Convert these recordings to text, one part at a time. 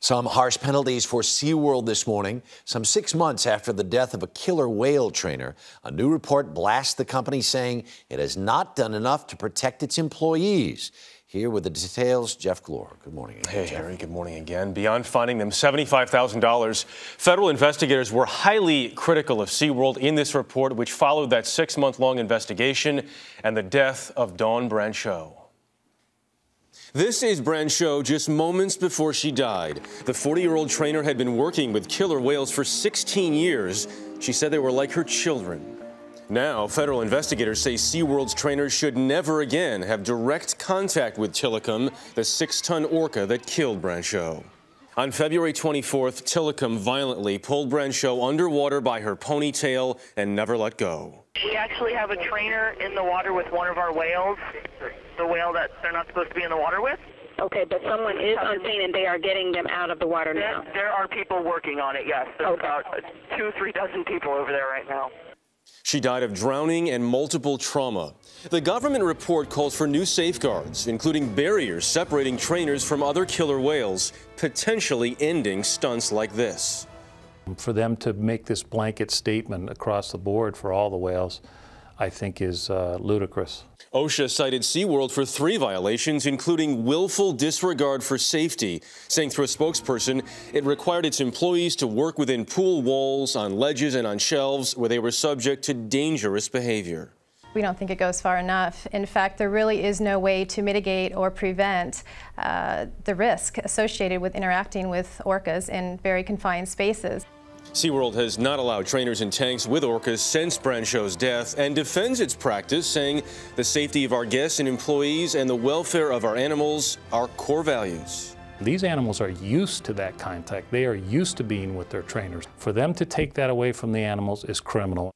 Some harsh penalties for Seaworld this morning. Some 6 months after the death of a killer whale trainer, a new report blasts the company saying it has not done enough to protect its employees. Here with the details, Jeff Glor. Good morning again, Hey, Jeff. Harry, good morning again. Beyond finding them $75,000, federal investigators were highly critical of Seaworld in this report, which followed that 6-month-long investigation and the death of Dawn Brancheau. This is Brancheau just moments before she died. The 40-year-old trainer had been working with killer whales for 16 years. She said they were like her children. Now, federal investigators say Seaworld's trainers should never again have direct contact with Tilikum, the 6-ton orca that killed Brancheau. On February 24th, Tilikum violently pulled Brancheau underwater by her ponytail and never let go. We actually have a trainer in the water with one of our whales, the whale that they're not supposed to be in the water with. Okay, but someone is on scene and they are getting them out of the water now. There are people working on it, yes. There's about 2-3 dozen people over there right now. She died of drowning and multiple trauma. The government report calls for new safeguards, including barriers separating trainers from other killer whales, potentially ending stunts like this. For them to make this blanket statement across the board for all the whales, I think is ludicrous. OSHA cited Seaworld for 3 violations, including willful disregard for safety, saying through a spokesperson it required its employees to work within pool walls, on ledges and on shelves where they were subject to dangerous behavior. We don't think it goes far enough. In fact, there really is no way to mitigate or prevent the risk associated with interacting with orcas in very confined spaces. Seaworld has not allowed trainers in tanks with orcas since Brancheau's death and defends its practice, saying the safety of our guests and employees and the welfare of our animals are core values. These animals are used to that contact. They are used to being with their trainers. For them to take that away from the animals is criminal.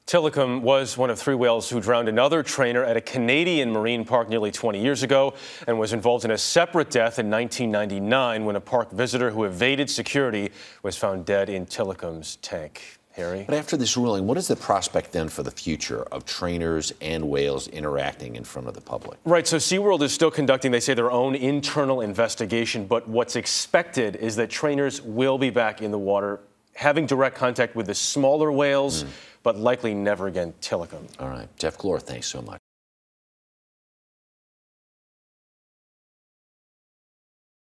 Tilikum was one of 3 whales who drowned another trainer at a Canadian marine park nearly 20 years ago and was involved in a separate death in 1999 when a park visitor who evaded security was found dead in Tilikum's tank. Harry? But after this ruling, what is the prospect then for the future of trainers and whales interacting in front of the public? Right, so Seaworld is still conducting, they say, their own internal investigation, but what's expected is that trainers will be back in the water having direct contact with the smaller whales, but likely never again Tilikum. All right. Jeff Glor, thanks so much.